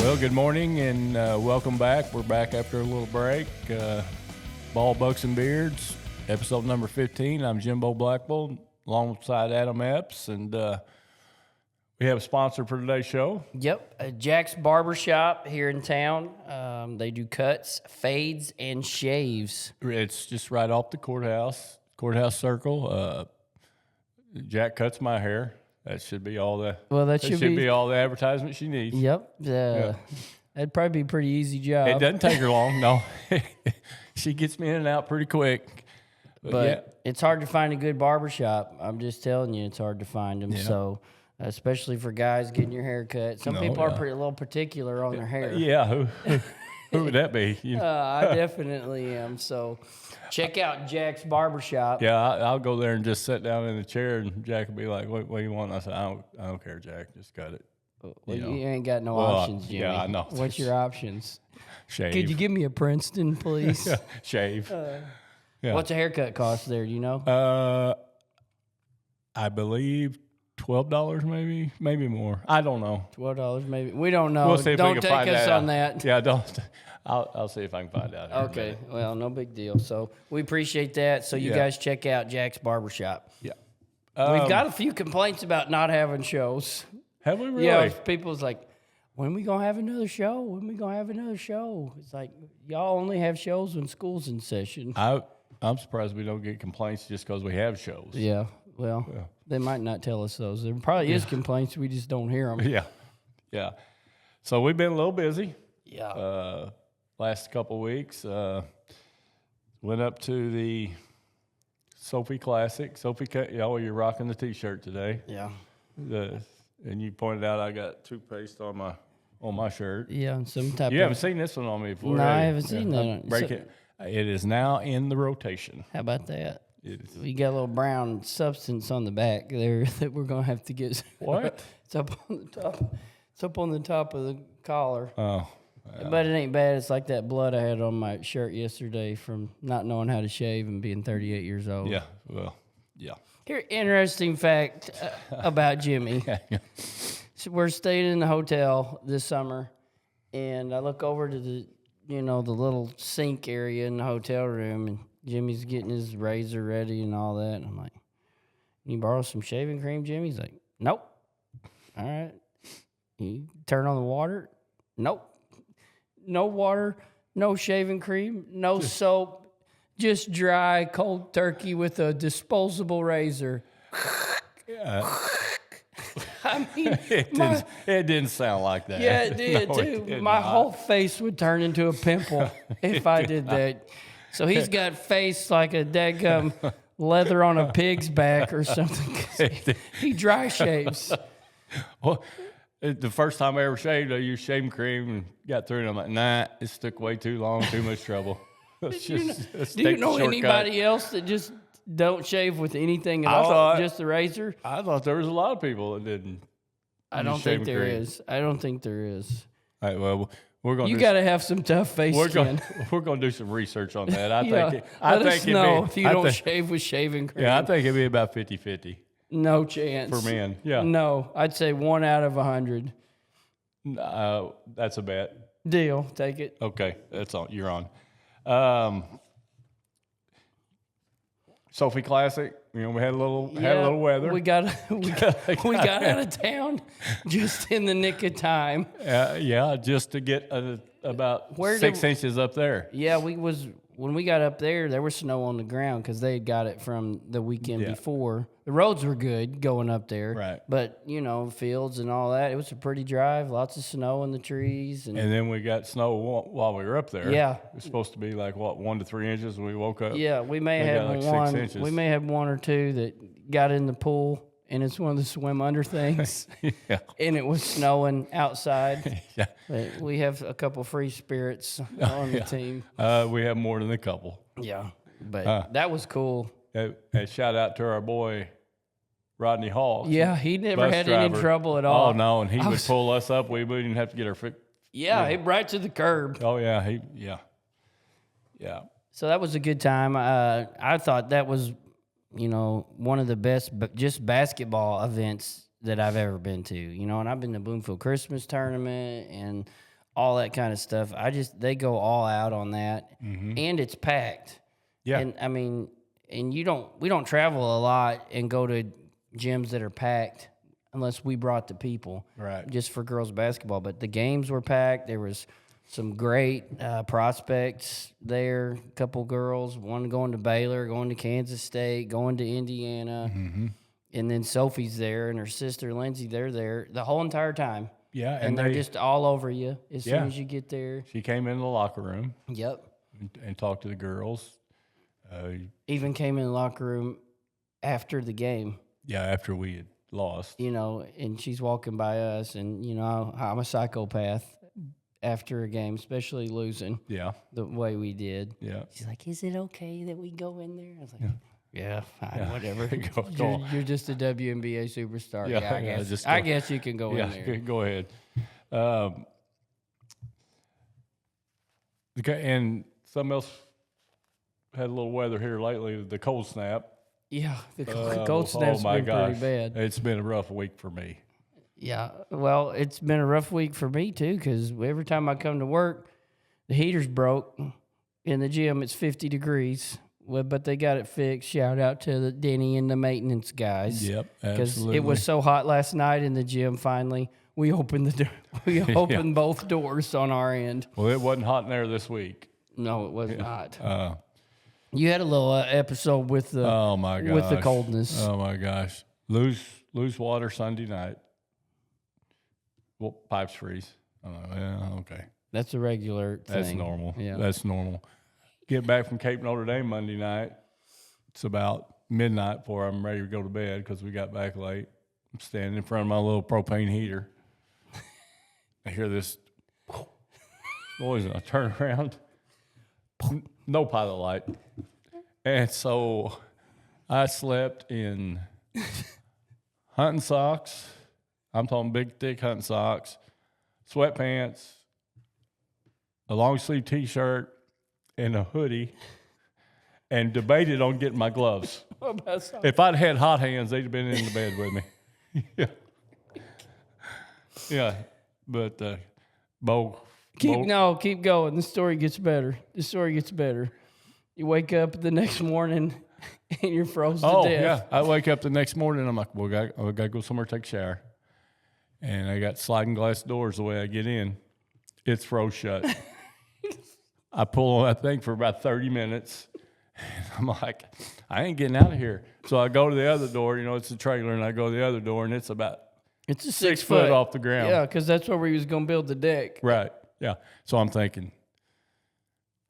Well, good morning and welcome back. We're back after a little break. Ball, Bucks, and Beards, episode number 15. I'm Jimbo Blackbull, alongside Adam Epps, and we have a sponsor for today's show. Yep, Jack's Barbershop here in town. They do cuts, fades, and shaves. It's just right off the courthouse circle. Jack cuts my hair. That should be all the. Well, that should be all the advertisement she needs. Yep. That'd probably be a pretty easy job. It doesn't take her long. No, she gets me in and out pretty quick. But it's hard to find a good barbershop. I'm just telling you, it's hard to find them. Yeah. So, especially for guys getting your hair cut. Some people are a little particular on their hair. Yeah, who would that be? I definitely am. So, check out Jack's Barbershop. Yeah, I'll go there and just sit down in the chair, and Jack will be like, "What do you want?" And I said, "I don't care, Jack. Just cut it." Well, you ain't got no options, Jimmy. Yeah, I know. What's your options? Shave. Could you give me a Princeton, please? Shave. What's a haircut cost there? Do you know? I believe $12, maybe more. I don't know. $12, maybe. We don't know. We'll see if don't we can take find us that on out. that. Yeah, don't. I'll see if I can find out. Okay. Well, no big deal. So we appreciate that. So you guys check out Jack's Barbershop. Yeah. We've got a few complaints about not having shows. Have we really? Yeah. People's like, when we gonna have another show? When we gonna have another show? It's like y'all only have shows when school's in session. I'm surprised we don't get complaints just because we have shows. Yeah. Well, they might not tell us those. There probably is complaints. We just don't hear them. Yeah. So we've been a little busy. Yeah. Last couple weeks, went up to the Sophie Classic. Sophie, you're rocking the T-shirt today. Yeah. And you pointed out I got toothpaste on my shirt. Yeah, some type. You haven't seen this one on me before. No, I haven't seen that. Break it. It is now in the rotation. How about that? We got a little brown substance on the back there that we're gonna have to get. What? It's up on the top. It's up on the top of the collar. Oh. Yeah. But it ain't bad. It's like that blood I had on my shirt yesterday from not knowing how to shave and being 38 years old. Yeah. Well. Yeah. Here, interesting fact about Jimmy. So we're staying in the hotel this summer, and I look over to the little sink area in the hotel room, and Jimmy's getting his razor ready and all that. And I'm like, "Can you borrow some shaving cream, Jimmy?" He's like, "Nope." All right. You turn on the water? Nope. No water, no shaving cream, no soap, just dry, cold turkey with a disposable razor. I mean, it didn't sound like that. Yeah, it did, too. My whole face would turn into a pimple if I did that. So he's got face like a dadgum leather on a pig's back or something. He dry shaves. Well, the first time I ever shaved, I used shaving cream and got through it. I'm like, nah, this took way too long, too much trouble. Do you know anybody else that just don't shave with anything at all, just the razor? I thought there was a lot of people that didn't. I don't think there is. I don't think there is. All right, well, we're going. You got to have some tough face skin. We're going to do some research on that. Let us know if you don't shave with shaving cream. Yeah, I think it'd be about 50-50. No chance. For men, yeah. No, I'd say 1 out of 100. That's a bet. Deal. Take it. Okay, that's all. You're on. Sophie Classic. We had a little weather. We got out of town just in the nick of time. Just to get about 6 inches up there. Yeah, when we got up there, there was snow on the ground because they had got it from the weekend before. The roads were good going up there. Right. But, fields and all that, it was a pretty drive, lots of snow in the trees. And then we got snow while we were up there. Yeah. It was supposed to be like, 1 to 3 inches when we woke up? Yeah, we may have like one. 6 inches. We may have 1 or 2 that got in the pool, and it's one of the swim under things. Yeah. And it was snowing outside. Yeah. But we have a couple free spirits on the team. We have more than a couple. Yeah. But that was cool. Shout out to our boy Rodney Hall. Yeah, he never had any trouble at all. Oh, no, and he would pull us up. We wouldn't have to get our foot. Yeah, right to the curb. Oh, yeah. Yeah. So that was a good time. I thought that was, one of the best just basketball events that I've ever been to. And I've been to Bloomfield Christmas Tournament and all that kind of stuff. They go all out on that, and it's packed. Yeah. And I mean, we don't travel a lot and go to gyms that are packed unless we brought the people, Right. just for girls basketball. But the games were packed. There was some great prospects there. A couple girls, one going to Baylor, going to Kansas State, going to Indiana. And then Sophie's there and her sister Lindsay, they're there the whole entire time. Yeah. And they're just all over you as soon as you get there. She came into the locker room. Yep. And talked to the girls. Even came in the locker room after the game. Yeah, after we had lost. And she's walking by us, and, I'm a psychopath after a game, especially losing. Yeah. The way we did. Yeah. She's like, is it okay that we go in there? I was like, yeah fine, whatever. You're just a WNBA superstar. Yeah, I guess you can go in there. Yeah, go ahead. And something else had a little weather here lately, the cold snap. Yeah, the cold snap's been pretty bad. It's been a rough week for me. Yeah, well, it's been a rough week for me too, because every time I come to work, the heater's broke. In the gym, it's 50 degrees, but they got it fixed. Shout out to the Denny and the maintenance guys. Yep, because absolutely. it was so hot last night in the gym. Finally, we opened both doors on our end. Well, it wasn't hot in there this week. No, it was not. You had a little episode with the with the coldness. Oh my gosh, lose water Sunday night. Well, pipes freeze. Yeah, okay. That's a regular thing. That's normal. Yeah, that's normal. Get back from Cape Notre Dame Monday night. It's about midnight before I'm ready to go to bed because we got back late. I'm standing in front of my little propane heater. I hear this noise, and I turn around. No pilot light. And so I slept in hunting socks. I'm talking big, thick hunting socks, sweatpants, a long sleeve T-shirt, and a hoodie, and debated on getting my gloves. If I'd had hot hands, they'd have been in the bed with me. Yeah. Yeah. But keep going. The story gets better. You wake up the next morning and you're frozen to death. Yeah. I wake up the next morning and I'm like, well, I got to go somewhere, take a shower. And I got sliding glass doors the way I get in. It's froze shut. I pull on that thing for about 30 minutes. And I'm like, I ain't getting out of here. So I go to the other door. It's a trailer, and I go to the other door, and it's about a 6 foot off the ground. Yeah, because that's where we was going to build the deck. Right. Yeah. So I'm thinking,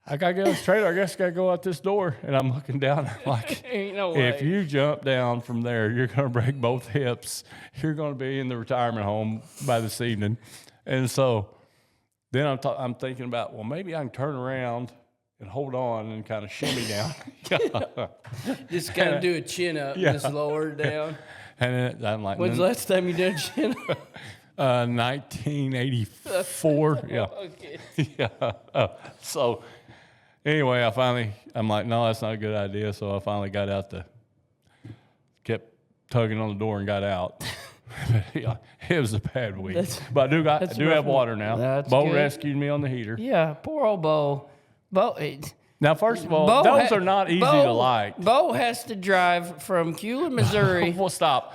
I got to get on this trailer. I guess I got to go out this door. And I'm looking down. I'm like, ain't no way. If you jump down from there, you're going to break both hips. You're going to be in the retirement home by this evening. And so then I'm thinking about, well, maybe I can turn around and hold on and kind of shimmy down. Just kind of do a chin up, just lower it down. And I'm like, when's the last time you did a chin up? 1984. Yeah. Okay. Yeah. So anyway, I'm like, no, that's not a good idea. So I finally got out kept tugging on the door and got out. Yeah, it was a bad week. But I do have water now. That's Bo good. Rescued me on the heater. Yeah, poor old Bo. Now, first of all, those are not easy to light. Bo has to drive from Culin, Missouri. Well, stop.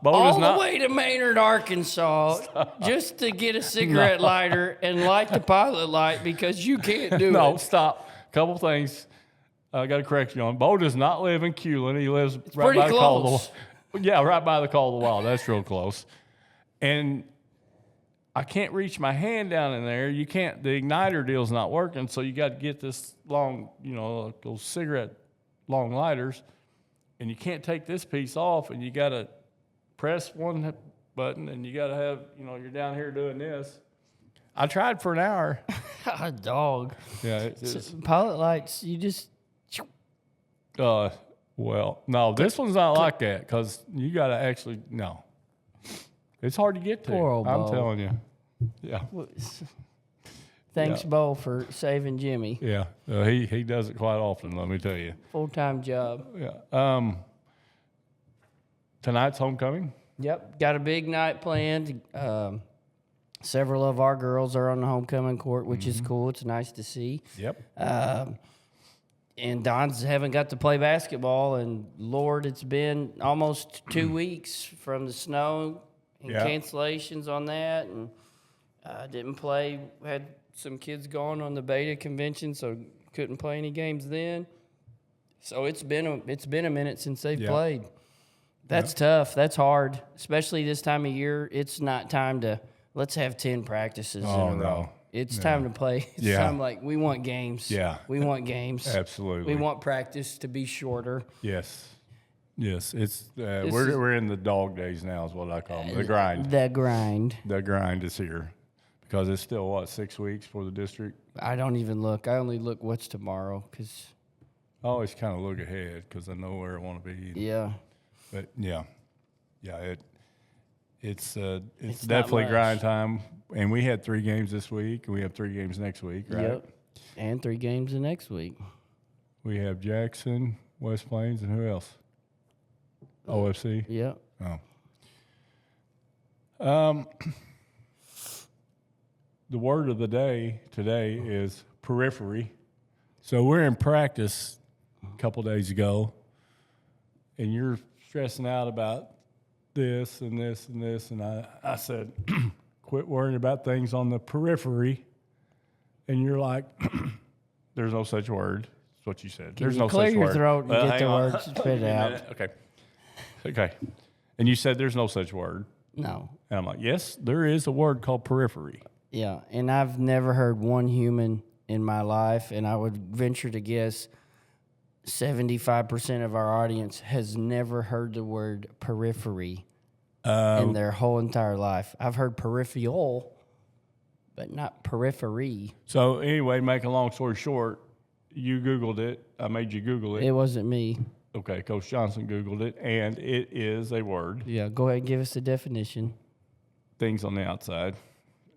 Bo all does not. the way to Maynard, Arkansas, just to get a cigarette lighter and light the pilot light because you can't do it. No, stop. Couple things I got to correct you on. Bo does not live in Culin. He lives right by the Caldwell. Yeah, right by the Caldwell Wild. That's real close. And I can't reach my hand down in there. You can't. The igniter deal's not working, so you got to get this long, those cigarette long lighters, and you can't take this piece off, and you got to press one button, and you got to have, you're down here doing this. I tried for an hour. A dog. Yeah. Pilot lights, you just. Well, no, this one's not like that because you got to actually, no. It's hard to get to. Poor old I'm Bo. telling you. Yeah. Thanks, Bo, for saving Jimmy. Yeah. He does it quite often, let me tell you. Full-time job. Yeah. Tonight's homecoming. Yep. Got a big night planned. Several of our girls are on the homecoming court, which is cool. It's nice to see. Yep. And Don's haven't got to play basketball, and Lord, it's been almost 2 weeks from the snow and cancellations on that, and didn't play. Had some kids gone on the beta convention, so couldn't play any games then. So it's been a minute since they've played. That's tough. That's hard, especially this time of year. It's not time to let's have 10 practices in a row. It's time to play. It's time we want games. Yeah. We want games. Absolutely. We want practice to be shorter. Yes. It's we're in the dog days now is what I call them. The grind. The grind. The grind is here because it's still 6 weeks for the district. I don't even look. I only look what's tomorrow because I always kind of look ahead because I know where I want to be. Yeah. But it's definitely grind time. And we had 3 games this week, and we have 3 games next week, right? Yep. And 3 games the next week. We have Jackson, West Plains, and who else? OFC. Yep. Oh. The word of the day today is periphery. So we're in practice a couple days ago, and you're stressing out about this and this and this, and I said, quit worrying about things on the periphery, and you're like, there's no such word. That's what you said. There's no such word. Clear your throat and get the words spit out. Okay. And you said there's no such word. No. And I'm like, yes, there is a word called periphery. Yeah, and I've never heard one human in my life, and I would venture to guess 75% of our audience has never heard the word periphery in their whole entire life. I've heard peripheral, but not periphery. So anyway, make a long story short, you Googled it. I made you Google it. It wasn't me. Okay, Coach Johnson Googled it, and it is a word. Yeah, go ahead and give us the definition. Things on the outside,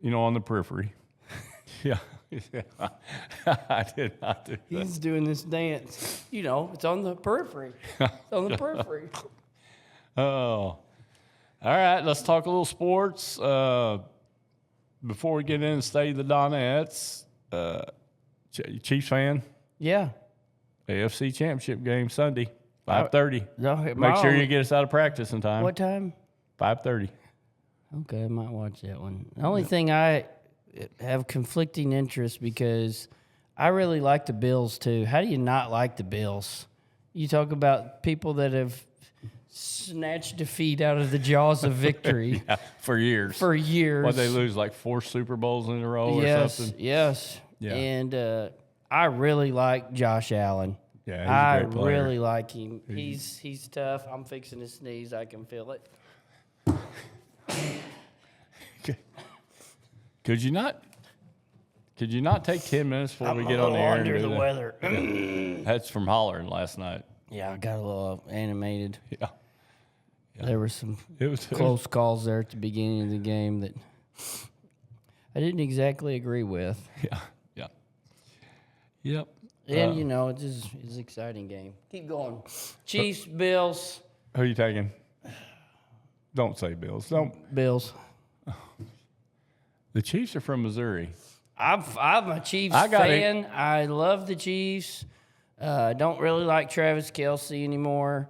on the periphery. Yeah. I did not do that. He's doing this dance. It's on the periphery. It's on the periphery. Oh. All right, let's talk a little sports. Before we get in, stay the Donettes. Chiefs fan? Yeah. AFC Championship game Sunday, 5:30. No, Make sure you get us out of practice in time. What time? 5:30. Okay, I might watch that one. The only thing I have conflicting interests because I really like the Bills too. How do you not like the Bills? You talk about people that have snatched defeat out of the jaws of victory. For years. For years. What, they lose like 4 Super Bowls in a row or something? Yes. Yeah. And I really like Josh Allen. Yeah, he's a great player. I really like him. He's tough. I'm fixing to sneeze. I can feel it. Could you not take 10 minutes before we get on the air and under do the that? weather. That's from hollering last night. Yeah, I got a little animated. Yeah. There were some It was close calls there at the beginning of the game that I didn't exactly agree with. Yeah. Yep. And, it's an exciting game. Keep going. Chiefs, Bills. Who are you taking? Don't say Bills. Don't. Bills. The Chiefs are from Missouri. I'm a Chiefs fan. I love the Chiefs. Don't really like Travis Kelce anymore.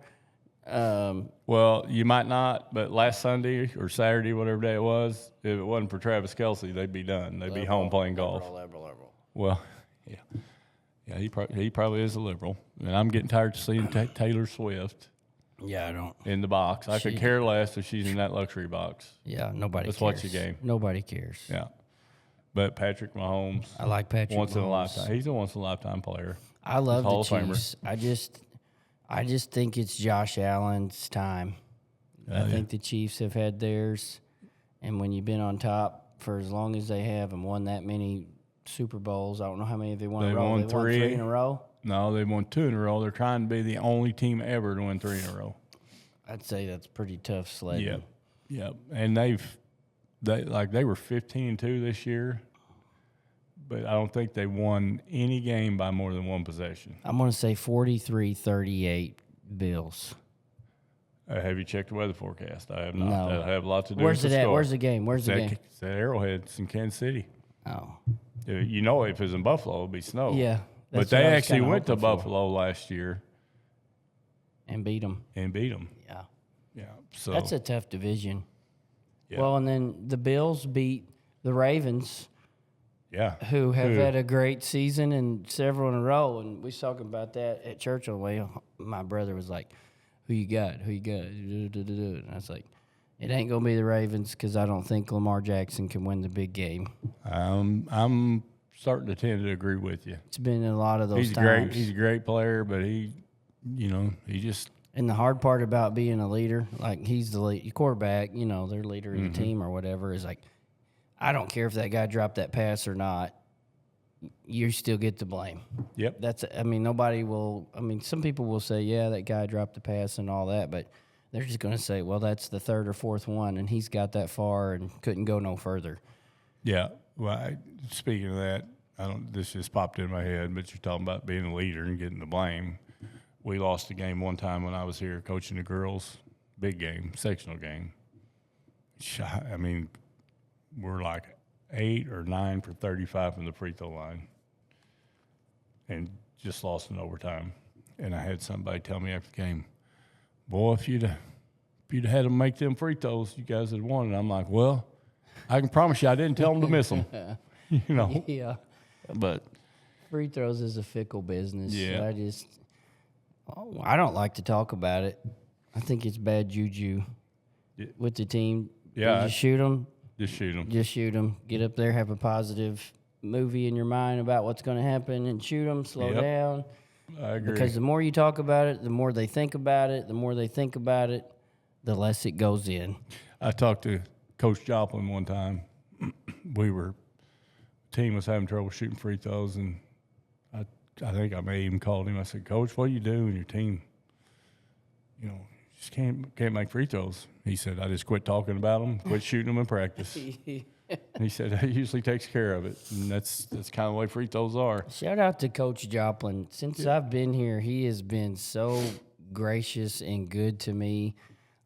Well, you might not, but last Sunday or Saturday, whatever day it was, if it wasn't for Travis Kelce, they'd be done. They'd be home playing golf. Liberal. Well, yeah, he probably is a liberal, and I'm getting tired of seeing Taylor Swift. Yeah, I don't. In the box. I could care less if she's in that luxury box. Yeah, nobody Let's cares. watch the game. Nobody cares. Yeah. But Patrick Mahomes. I like Patrick Once in a Mahomes. lifetime. He's a once-in-a-lifetime player. I love the Hall of Chiefs. I just think it's Josh Allen's time. I think the Chiefs have had theirs. And when you've been on top for as long as they have and won that many Super Bowls, I don't know how many they won in a row. Won 3 in a row? No, they won 2 in a row. They're trying to be the only team ever to win 3 in a row. I'd say that's pretty tough sledding. Yep. And they were 15-2 this year, but I don't think they won any game by more than one possession. I'm going to say 43-38 Bills. Have you checked the weather forecast? I have not. No. That'll have a lot to do Where's with it the at? score. Where's the game? Where's the game? It's at Arrowhead. It's in Kansas City. Oh. You know, if it was in Buffalo, it would be snow. Yeah. But that's they what I was actually kinda went to hoping for. Buffalo last year And beat them. and beat them. Yeah. Yeah. So That's a tough division. Yeah. Well, and then the Bills beat the Ravens, yeah. who have had a great season and several in a row. And we was talking about that at church on the way. My brother was like, who you got? Who you got? And I was like, it ain't going to be the Ravens because I don't think Lamar Jackson can win the big game. I'm starting to tend to agree with you. It's been a lot of those He's times. He's a great player, but he just And the hard part about being a leader, like he's the lead quarterback, their leader of the team or whatever, is like, I don't care if that guy dropped that pass or not, you still get the blame. Yep. Nobody will. Some people will say, yeah, that guy dropped the pass and all that, but they're just going to say, well, that's the third or fourth one, and he's got that far and couldn't go no further. Yeah. Well, speaking of that, this just popped in my head, but you're talking about being a leader and getting the blame. We lost a game one time when I was here coaching the girls, big game, sectional game. We're like 8 or 9 for 35 from the free throw line and just lost in overtime. And I had somebody tell me after the game, boy, if you'd had them make them free throws, you guys had won. And I'm like, well, I can promise you I didn't tell them to miss them. Yeah. But Free throws is a fickle business. Yeah. I don't like to talk about it. I think it's bad juju with the team. Yeah. You just shoot them. just shoot them. Just shoot them. Get up there, have a positive movie in your mind about what's going to happen, and shoot them. Slow Yep. down. I agree. Because the more you talk about it, the more they think about it. The more they think about it, the less it goes in. I talked to Coach Joplin one time. Team was having trouble shooting free throws, and I think I may even called him. I said, Coach, what do you do when your team, just can't make free throws? He said, I just quit talking about them, quit shooting them in practice. And he said, that usually takes care of it. And that's kind of the way free throws are. Shout out to Coach Joplin. Since I've been here, he has been so gracious and good to me.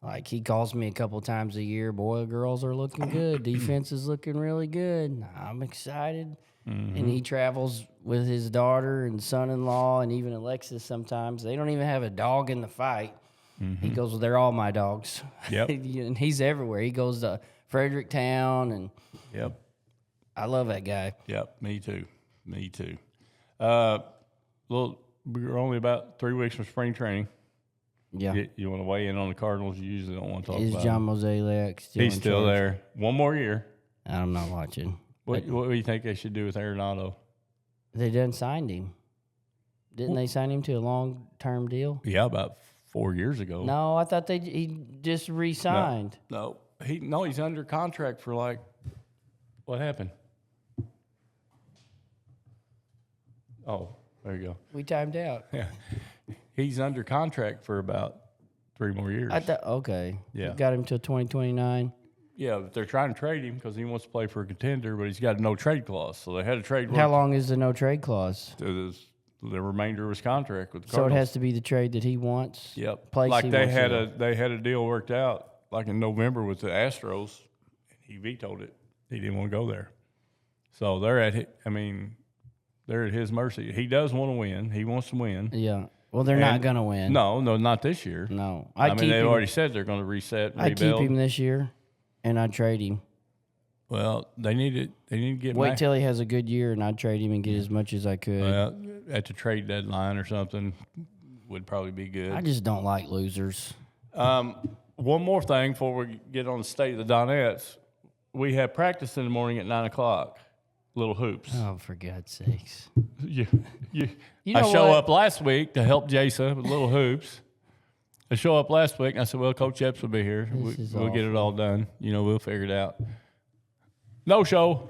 Like, he calls me a couple times a year, boy, girls are looking good. Defense is looking really good. I'm excited. Mm-hmm. And he travels with his daughter and son-in-law and even Alexis sometimes. They don't even have a dog in the fight. Mm-hmm. He goes, well, they're all my dogs. Yep. And he's everywhere. He goes to Fredericktown, and Yep. I love that guy. Yep, me too. We're only about 3 weeks from spring training. Yeah. You want to weigh in on the Cardinals? You usually don't want to talk Is about John them. Mozeliak still He's in still charge? there. One more year. I'm not watching. What do you think they should do with Arenado? They done signed him. Didn't they sign him to a long-term deal? Yeah, about 4 years ago. No, I thought he just re-signed. No, he's under contract for what happened? Oh, there you go. We timed out. Yeah, he's under contract for about 3 more years. I thought, okay. Yeah. We got him till 2029. Yeah, but they're trying to trade him because he wants to play for a contender, but he's got a no-trade clause. So they had a trade. How long is the no-trade clause? The remainder of his contract with the So Cardinals. it has to be the trade that he wants? Yep. Place Like he they wants had to go. they had a deal worked out like in November with the Astros. He vetoed it. He didn't want to go there. So they're at his mercy. He does want to win. He wants to win. Yeah. Well, they're not going to win. No, not this year. No. They've already said they're going to reset, rebuild. I'd keep him this year, and I'd trade him. Well, they need to get Wait back. till he has a good year, and I'd trade him and get as much as I could. Well, at the trade deadline or something would probably be good. I just don't like losers. One more thing before we get on the state of the Donettes. We have practice in the morning at 9 o'clock, little hoops. Oh, for God's sakes. You You I know show what? up last week to help Jason with little hoops. I show up last week, and I said, well, Coach Epps will be here. We'll get it all done. We'll figure it out. No show.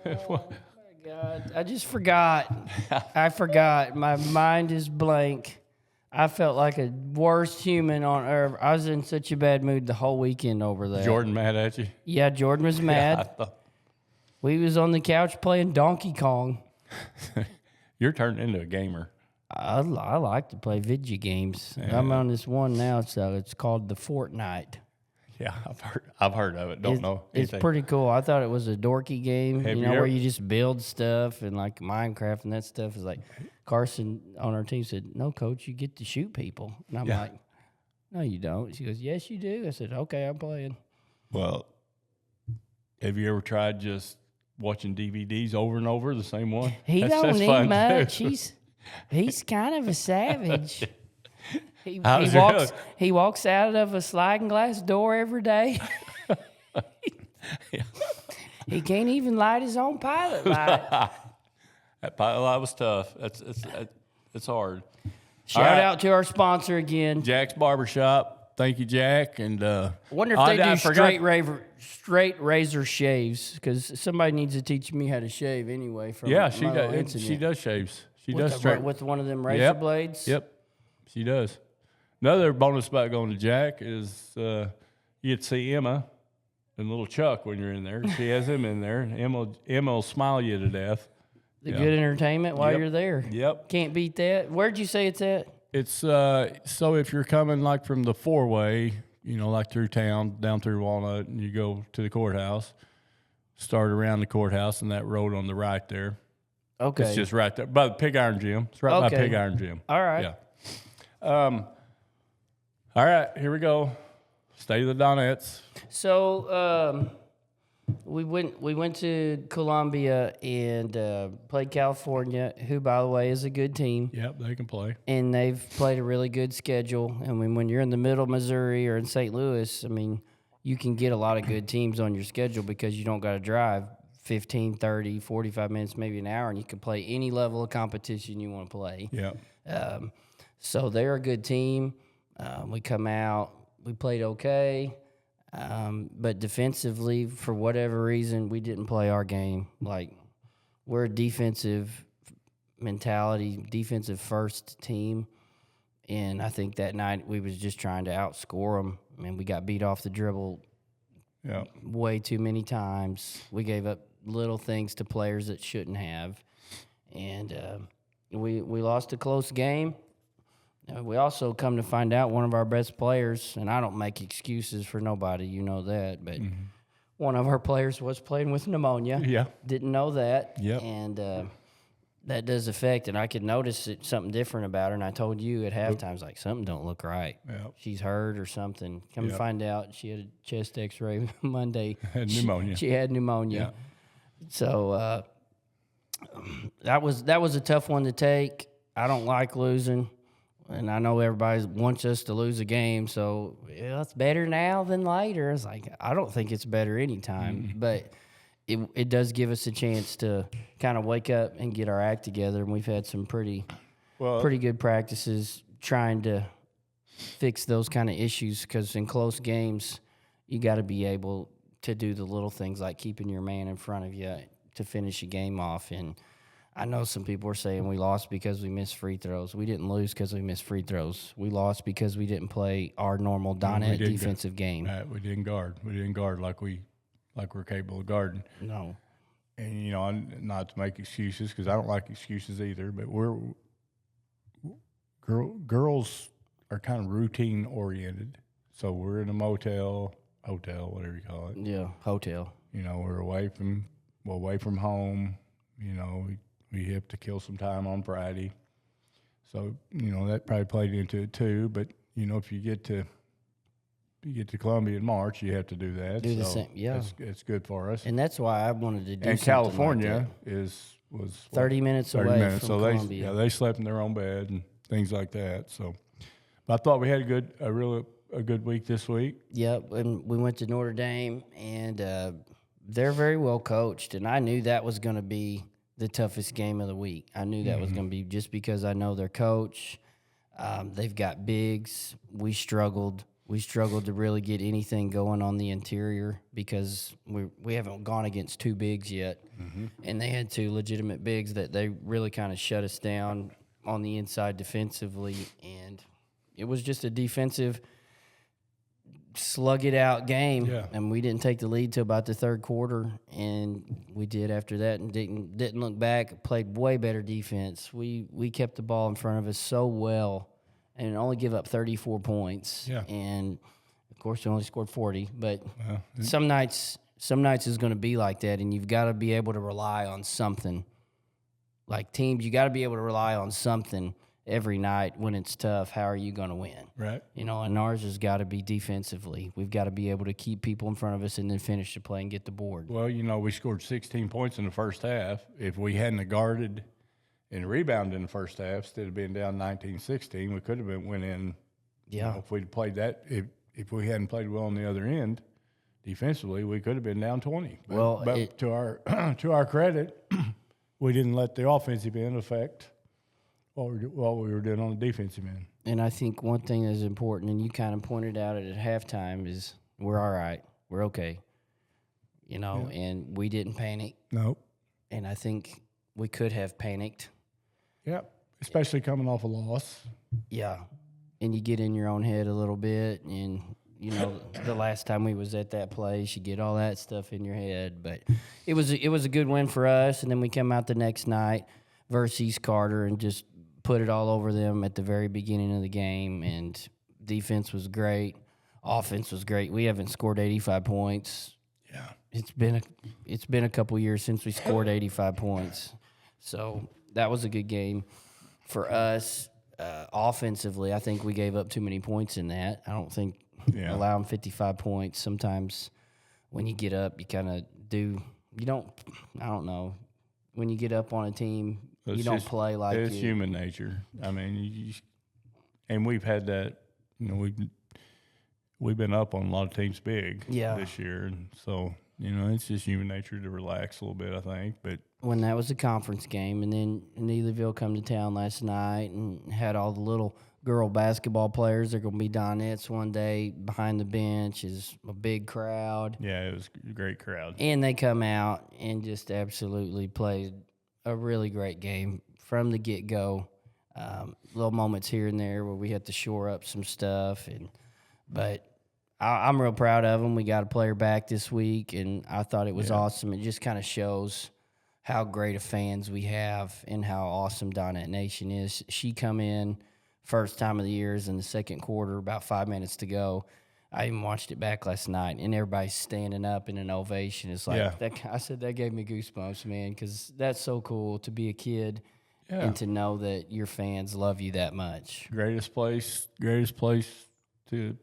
Oh, my God. I just forgot. I forgot. My mind is blank. I felt like a worst human on earth. I was in such a bad mood the whole weekend over there. Jordan mad at you? Yeah, Jordan was mad. I thought, We was on the couch playing Donkey Kong. you're turning into a gamer. I like to play video games. Yeah. I'm on this one now, so it's called the Fortnite. Yeah, I've heard of it. Don't know It's anything. pretty cool. I thought it was a dorky game, Have you where ever- you just build stuff and like Minecraft and that stuff is like. Carson on our team said, "No, coach, you get to shoot people." And I'm like, "No, you don't." She goes, "Yes, you do." I said, "Okay, I'm playing." Well, have you ever tried just watching DVDs over and over, the same one? He That's don't need fun, much. too. He's kind of a savage. He How's walks out of a sliding glass door every day. He can't even light his own pilot light. That pilot light was tough. It's hard. Shout All right. out to our sponsor again. Jack's Barbershop. Thank you, Jack. And Wonder if they do straight razor shaves, because somebody needs to teach me how to shave anyway. From Yeah, she my little does. incident. She does shaves. She With does the- straight. with one of them razor Yep. blades. Yep, she does. Another bonus about going to Jack is you get to see Emma and little Chuck when you're in there. She has him in there. And Emma will smile you to death. The good entertainment while Yep. you're there. Yep. Can't beat that. Where'd you say it's at? It's so if you're coming like from the 4-way, like through town, down through Walnut, and you go to the courthouse, start around the courthouse and that road on the right there. Okay. It's just right there by the Pig Iron Gym. It's right by Okay. Pig Iron Gym. All right. Yeah. All right, here we go. State of the Donettes. So we went to Columbia and played California, who, by the way, is a good team. Yep, they can play. And they've played a really good schedule. I mean, when you're in the middle of Missouri or in St. Louis, I mean, you can get a lot of good teams on your schedule because you don't got to drive 15, 30, 45 minutes, maybe an hour, and you can play any level of competition you want to play. Yeah. So they're a good team. We come out, we played okay, but defensively, for whatever reason, we didn't play our game. Like, we're a defensive mentality, defensive first team, and I think that night we was just trying to outscore them. I mean, we got beat off the dribble Yeah. way too many times. We gave up little things to players that shouldn't have, and we lost a close game. We also come to find out one of our best players, and I don't make excuses for nobody, you know that, but one of our players was playing with pneumonia. Yeah. Didn't know that. Yep. And that does affect, and I could notice something different about her, and I told you at halftime, I was like, something don't look right. Yep. She's hurt or something. Come to Yep. find out, she had a chest x-ray Monday. Had pneumonia. She had pneumonia. Yeah. So that was a tough one to take. I don't like losing. And I know everybody wants us to lose a game, so it's better now than later. It's like, I don't think it's better anytime, but it does give us a chance to kind of wake up and get our act together. And we've had some pretty good practices trying to fix those kind of issues, because in close games, you got to be able to do the little things like keeping your man in front of you to finish a game off. And I know some people are saying we lost because we missed free throws. We didn't lose because we missed free throws. We lost because we didn't play our normal Donette defensive game. We didn't guard. We didn't guard like we're capable of guarding. No. And not to make excuses, because I don't like excuses either. But girls are kind of routine oriented. So we're in a motel, hotel, whatever you call it. Yeah, hotel. We're away from home. We have to kill some time on Friday. So, that probably played into it too. But, if you get to Columbia in March, you have to do that. Do the same, yeah. It's good for us. And that's why I wanted to do And something California like was 30 minutes 30 away minutes. from So Columbia. they slept in their own bed and things like that. So, but I thought we had a good week this week. Yep, and we went to Notre Dame, and they're very well coached, and I knew that was going to be the toughest game of the week. I knew that was going to be, just because I know their coach. They've got bigs. We struggled to really get anything going on the interior because we haven't gone against two bigs yet, and they had two legitimate bigs that they really kind of shut us down on the inside defensively, and it was just a defensive slug it out game. Yeah. And we didn't take the lead till about the third quarter, and we did after that and didn't look back. Played way better defense. We kept the ball in front of us so well and only give up 34 points. Yeah. And of course we only scored 40, but some nights is going to be like that, and you've got to be able to rely on something. Like teams, you got to be able to rely on something every night when it's tough. How are you going to win? Right. And ours has got to be defensively. We've got to be able to keep people in front of us and then finish the play and get the board. Well, we scored 16 points in the first half. If we hadn't guarded and rebounded in the first half, instead of being down 19-16, we could have went in. Yeah. If we'd played that, if we hadn't played well on the other end, defensively, we could have been down 20. But to our credit, we didn't let the offensive end affect what we were doing on the defensive end. And I think one thing that's important, and you kind of pointed out it at halftime, is we're all right. We're okay. And we didn't panic. Nope. And I think we could have panicked. Yep. Especially coming off a loss. Yeah. And you get in your own head a little bit, and the last time we was at that place, you get all that stuff in your head. But it was a good win for us, and then we come out the next night versus East Carter and just put it all over them at the very beginning of the game. And defense was great, offense was great. We haven't scored 85 points. Yeah, it's been a couple years since we scored 85 points. So that was a good game for us. Offensively, I think we gave up too many points in that. I don't think. Yeah. Allow them 55 points. Sometimes when you get up, you kind of do. You don't. I don't know. When you get up on a team, you don't play like it's human nature. I mean, and we've had that. We've been up on a lot of teams big this year, and so it's just human nature to relax a little bit. I think, but when that was a conference game, and then Neelyville come to town last night and had all the little girl basketball players. They're going to be Donettes one day. Behind the bench is a big crowd. Yeah, it was a great crowd. And they come out and just absolutely played a really great game from the get-go. Little moments here and there where we had to shore up some stuff. But I'm real proud of them. We got a player back this week, and I thought it was awesome. It just kind of shows how great of fans we have and how awesome Donette Nation is. She come in first time of the year is in the second quarter, about 5 minutes to go. I even watched it back last night, and everybody's standing up in an ovation. It's like I said, that gave me goosebumps, man, because that's so cool to be a kid and to know that your fans love you that much. Greatest place to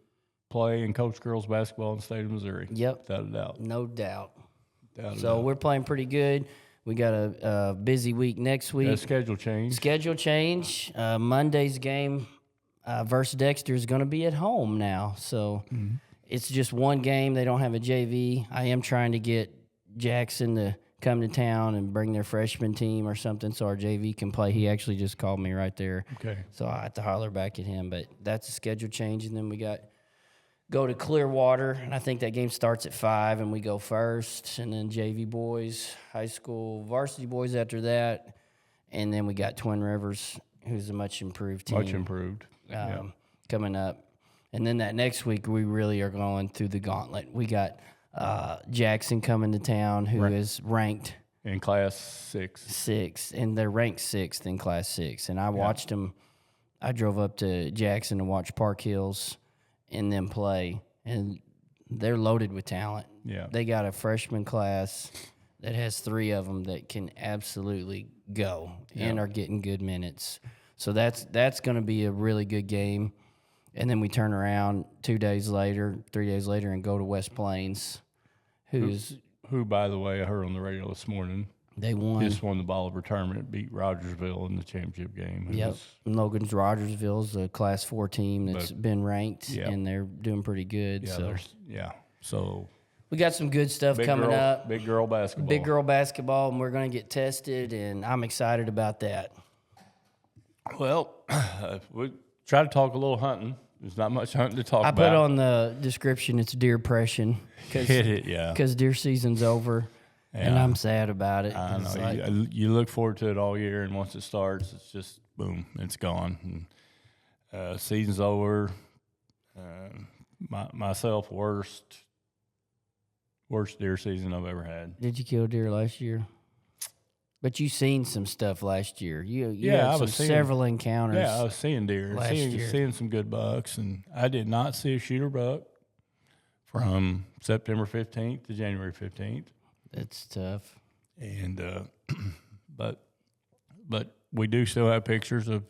play and coach girls basketball in the state of Missouri. Yep, without a doubt, no doubt. So we're playing pretty good. We got a busy week next week. Schedule change. Monday's game versus Dexter is going to be at home now. So it's just one game. They don't have a JV. I am trying to get Jackson to come to town and bring their freshman team or something so our JV can play. He actually just called me right there. Okay. So I have to holler back at him. But that's a schedule change. And then we go to Clearwater, and I think that game starts at 5, and we go first, and then JV boys, high school, varsity boys after that, and then we got Twin Rivers, who's a much improved team. Much improved. Coming up. And then that next week, we really are going through the gauntlet. We got Jackson coming to town, who is ranked in Class 6. And they're ranked 6th in Class 6. And I watched them. I drove up to Jackson to watch Park Hills and them play, and they're loaded with talent. Yeah. They got a freshman class that has 3 of them that can absolutely go and are getting good minutes. So that's going to be a really good game. And then we turn around 3 days later, and go to West Plains, who, by the way, I heard on the radio this morning, they just won the Bolivar tournament, beat Rogersville in the championship game. Logan's Rogersville's a Class 4 team that's been ranked, and they're doing pretty good. So we got some good stuff coming up. Big girl basketball. And we're going to get tested, and I'm excited about that. Well, we try to talk a little hunting. There's not much hunting to talk about. I put on the description it's Deerpression. Because deer season's over. Yeah. And I'm sad about it. I know. You look forward to it all year, and once it starts, it's just, boom, it's gone. And, season's over. myself, worst deer season I've ever had. Did you kill deer last year? But you seen some stuff last year. You Yeah, had several encounters. Yeah, I was seeing deer, seeing some good bucks, and I did not see a shooter buck from September 15th to January 15th. That's tough. And but we do still have pictures of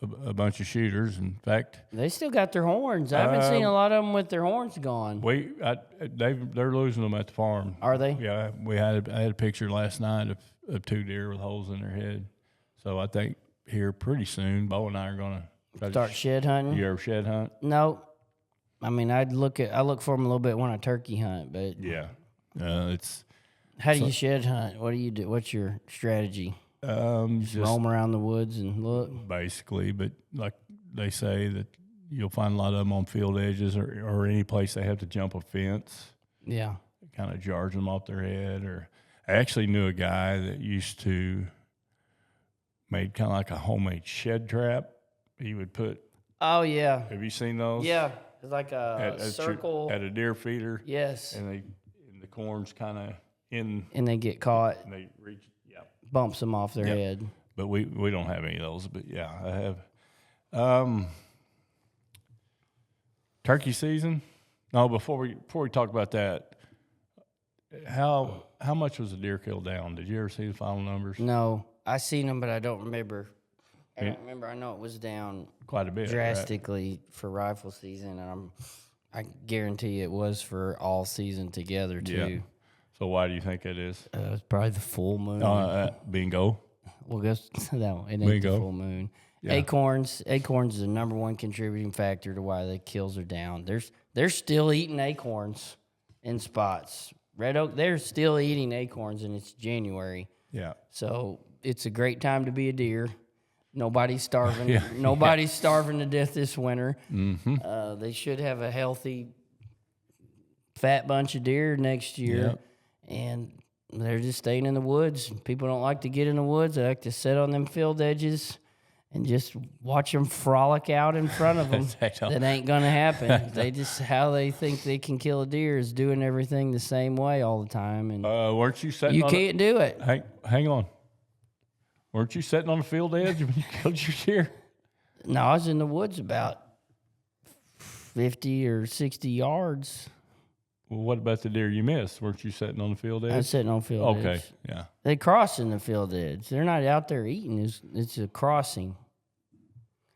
a bunch of shooters. In fact, they still got their horns. I haven't seen a lot of them with their horns gone. They're losing them at the farm. Are they? Yeah, I had a picture last night of 2 deer with holes in their head. So I think here pretty soon, Bo and I are going to start shed hunting. You ever shed hunt? No. I mean, I look for them a little bit when I turkey hunt, but yeah, it's. How do you shed hunt? What do you do? What's your strategy? Just roam around the woods and look? Basically, but like they say that you'll find a lot of them on field edges or any place they have to jump a fence. Yeah. It kind of jars them off their head. Or I actually knew a guy that used to made kind of like a homemade shed trap. He would put. Oh, yeah. Have you seen those? Yeah. It's like a circle. At a deer feeder. Yes. And the corn's kind of in. And they get caught. And they reach. Bumps them off their head. But we don't have any of those. But yeah, I have. Turkey season. No, before we talk about that, how much was the deer kill down? Did you ever see the final numbers? No, I seen them, but I don't remember. I know it was down quite a bit, drastically right? For rifle season, and I guarantee it was for all season together too. Yeah. So why do you think it is? It's probably the full moon. Bingo. Well, guess that one. It ain't bingo. The full moon. Yeah. Acorns is the number one contributing factor to why the kills are down. They're still eating acorns in spots. Red Oak, they're still eating acorns, and it's January. Yeah. So it's a great time to be a deer. Nobody's starving. Nobody's starving to death this winter. Mm-hmm. They should have a healthy, fat bunch of deer next year. Yeah. And they're just staying in the woods. People don't like to get in the woods. They like to sit on them field edges and just watch them frolic out in front of them. That ain't going to happen. How they think they can kill a deer is doing everything the same way all the time. And weren't you sitting you can't do it. Hang on. Weren't you sitting on the field edge when you killed your deer? No, I was in the woods about 50 or 60 yards. Well, what about the deer you missed? Weren't you sitting on the field edge? I was sitting on field edge. Okay, yeah. They crossing the field edge. They're not out there eating. It's a crossing.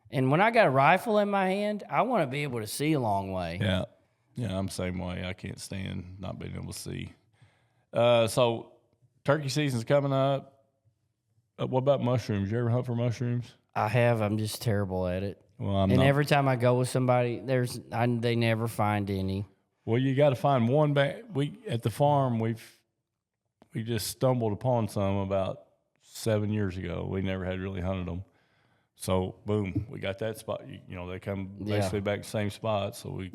And when I got a rifle in my hand, I want to be able to see a long way. Yeah. Yeah, I'm the same way. I can't stand not being able to see. So turkey season's coming up. What about mushrooms? You ever hunt for mushrooms? I have. I'm just terrible at it. Well, I'm not. Every time I go with somebody, they never find any. Well, you got to find one back. At the farm, we just stumbled upon some about 7 years ago. We never had really hunted them. So, boom, we got that spot. They come basically back to the same spot. So we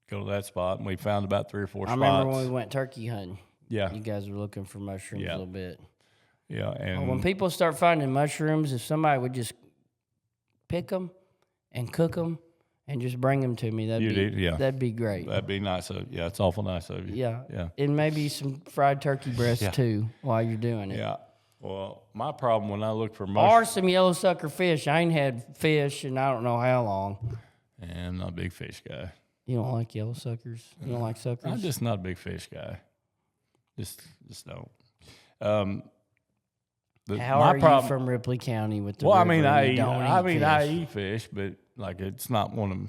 go to that spot, and we found about 3 or 4 spots. I remember when we went turkey hunting. Yeah. You guys were looking for mushrooms a little bit. Yeah. And when people start finding mushrooms, if somebody would just pick them and cook them, and just bring them to me. That'd be great. That'd be nice of you. Yeah, it's awful nice of you. Yeah. Yeah. And maybe some fried turkey breasts too while you're doing it. Yeah. Well, my problem when I look for mushrooms. Or some yellow sucker fish. I ain't had fish in I don't know how long. And I'm not a big fish guy. You don't like yellow suckers? You don't like suckers? I'm just not a big fish guy. Just don't. How are you from Ripley County with the river? I eat fish, but like it's not one of them.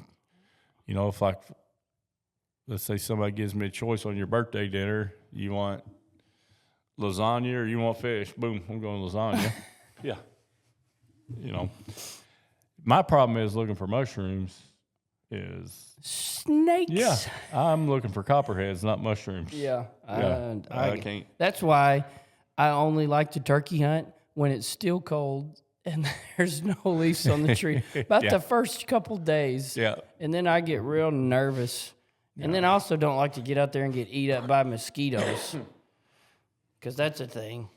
If like, let's say somebody gives me a choice on your birthday dinner, you want lasagna or you want fish? Boom, I'm going lasagna. Yeah. My problem is looking for mushrooms is snakes. Yeah, I'm looking for copperheads, not mushrooms. Yeah. I can't. That's why I only like to turkey hunt when it's still cold and there's no leaves on the tree. About the first couple days. Yeah. And then I get real nervous. And then I also don't like to get out there and get eat up by mosquitoes. Because that's a thing.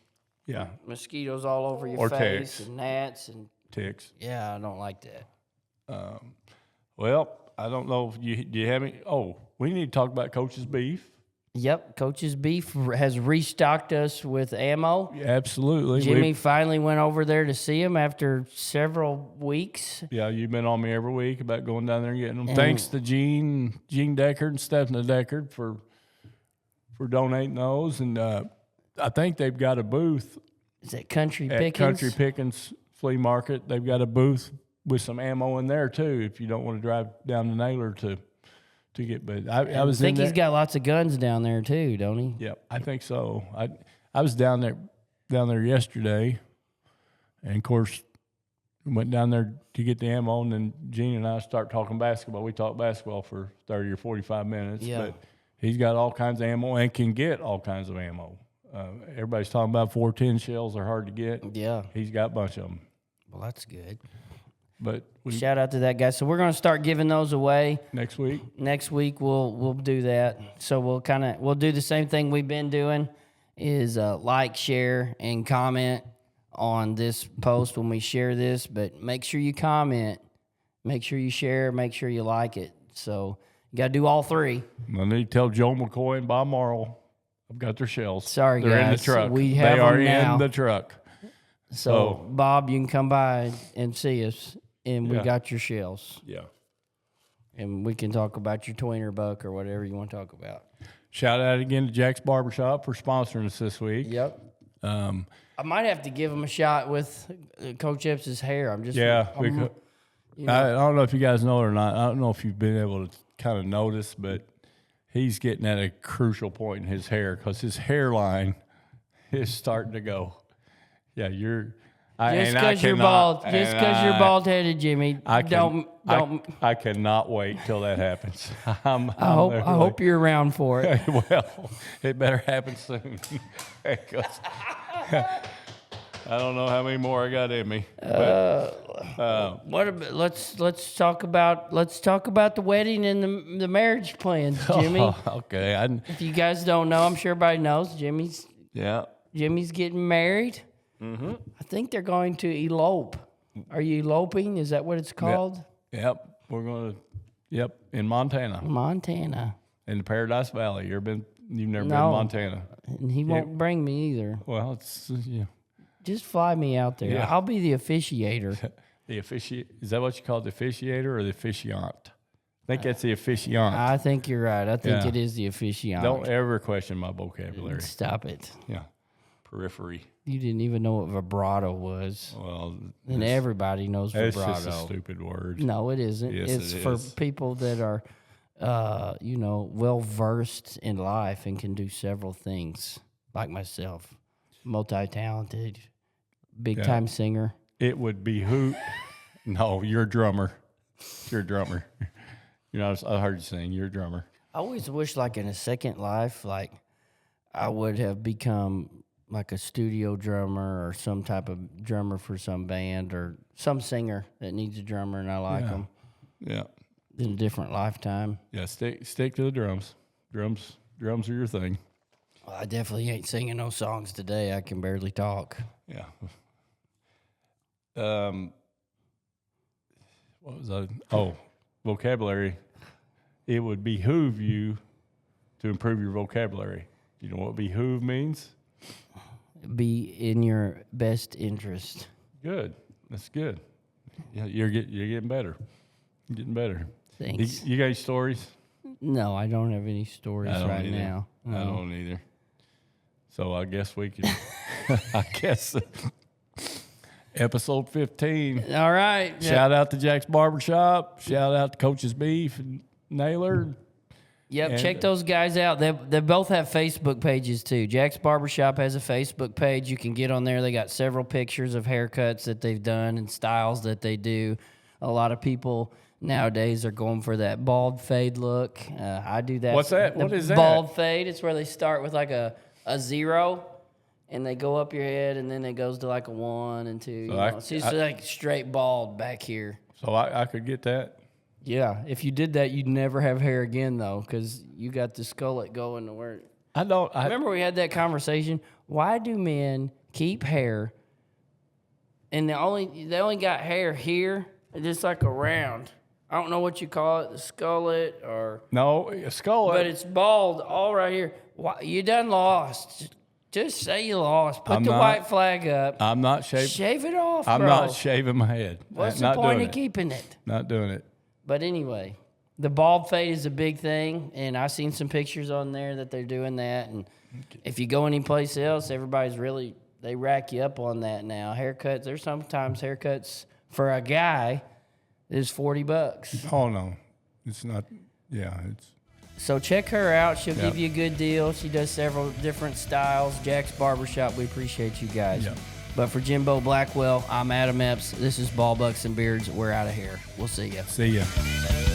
Yeah. Mosquitoes all over your or face ticks. And gnats and ticks. Yeah, I don't like that. Well, I don't know if do you have any. Oh, we need to talk about Coach's Beef. Yep, Coach's Beef has restocked us with ammo. Yeah, absolutely. Jimmy finally went over there to see him after several weeks. Yeah, you've been on me every week about going down there and getting them. Thanks to Gene Deckard and Stephanie Deckard for donating those. And I think they've got a booth. Is that Country at Pickens? Country Pickens Flea Market. They've got a booth with some ammo in there too. If you don't want to drive down to Naylor to get, but I was. I think he's got lots of guns down there too, don't he? Yep, I think so. I was down there yesterday, and of course went down there to get the ammo, and then Gene and I start talking basketball. We talked basketball for 30 or 45 minutes. Yeah. But he's got all kinds of ammo and can get all kinds of ammo. Everybody's talking about 410 shells are hard to get. Yeah. He's got a bunch of them. Well, that's good. But Shout out to that guy. So we're going to start giving those away next week. Next week we'll do that. So we'll do the same thing we've been doing, is like, share, and comment on this post when we share this. But make sure you comment, make sure you share, make sure you like it. So you got to do all three. I need to tell Joe McCoy and Bob Marl I've got their shells. Sorry, they're guys. in the truck. We have they are them now. in the truck. So Bob, you can come by and see us, and we Yeah. got your shells. Yeah. And we can talk about your tweener buck or whatever you want to talk about. Shout out again to Jack's Barbershop for sponsoring us this week. Yep. I might have to give him a shot with Coach Epps' hair. I'm just because, I don't know if you guys know it or not. I don't know if you've been able to kind of notice, but he's getting at a crucial point in his hair because his hairline is starting to go. Yeah, you're. Just because you're bald, just because you're bald-headed, Jimmy. I cannot wait till that happens. I hope you're around for it. Well, it better happen soon. Because I don't know how many more I got in me. What about, let's talk about the wedding and the marriage plans, Jimmy. Okay. If you guys don't know, I'm sure everybody knows Jimmy's getting married. Mm-hmm. I think they're going to elope. Are you eloping? Is that what it's called? Yep. We're going to. Yep. In Montana. Montana. In the Paradise Valley. You've never been to Montana. And he won't bring me either. Well, it's Just fly me out there. Yeah. I'll be the officiator. Is that what you call the officiator or the officiant? I think that's the officiant. I think you're right. I think it is the officiant. Don't ever question my vocabulary. Stop it. Yeah. Periphery. You didn't even know what vibrato was. Well, and everybody knows vibrato. It's just a stupid word. No, it isn't. Yes, it's it for is. people that are, well versed in life and can do several things, like myself. Multi-talented, big-time singer. It would behoove. No, you're a drummer. You're a drummer. I heard you sing. You're a drummer. I always wish, like, in a second life, like, I would have become like a studio drummer or some type of drummer for some band or some singer that needs a drummer, and I like them. Yeah. In a different lifetime. Yeah, stick to the drums. Drums are your thing. Well, I definitely ain't singing no songs today. I can barely talk. Yeah. What was that? Oh, vocabulary. It would behoove you to improve your vocabulary. You know what behoove means? Be in your best interest. Good. That's good. Yeah, you're getting better. You're getting better. Thanks. You got any stories? No, I don't have any stories right either. now. No. I don't either. So I guess we can. Episode 15. All right. Shout out to Jack's Barbershop. Shout out to Coach's Beef and Naylor. Yep, And, check those guys out. They both have Facebook pages too. Jack's Barbershop has a Facebook page. You can get on there. They got several pictures of haircuts that they've done and styles that they do. A lot of people nowadays are going for that bald fade look. I do that. What's that? What is that? Bald fade. It's where they start with like a 0, and they go up your head, and then it goes to like a 1 and 2. So it's like straight bald back here. So I could get that. Yeah, if you did that, you'd never have hair again, though, because you got the skullet going to work. Remember we had that conversation? Why do men keep hair, and they only got hair here, and just like around, I don't know what you call it, the skullet or. No, a skull. But it's bald all right here. Why, you done lost. Just say you lost. Put the white flag up. I'm not shaving. Shave it off, I'm bro. not shaving my head. What's Not the point doing of it. keeping it? Not doing it. But anyway, the bald fade is a big thing, and I've seen some pictures on there that they're doing that. And if you go anyplace else, everybody's really, they rack you up on that now. Haircuts, there's sometimes haircuts for a guy is $40. Oh, no. It's not. Yeah, it's. So check her out. She'll give you a good deal. She does several different styles. Jack's Barbershop. We appreciate you guys. Yep. But for Jimbo Blackwell, I'm Adam Epps. This is Ball Bucks and Beards. We're out of here. We'll see you. See ya.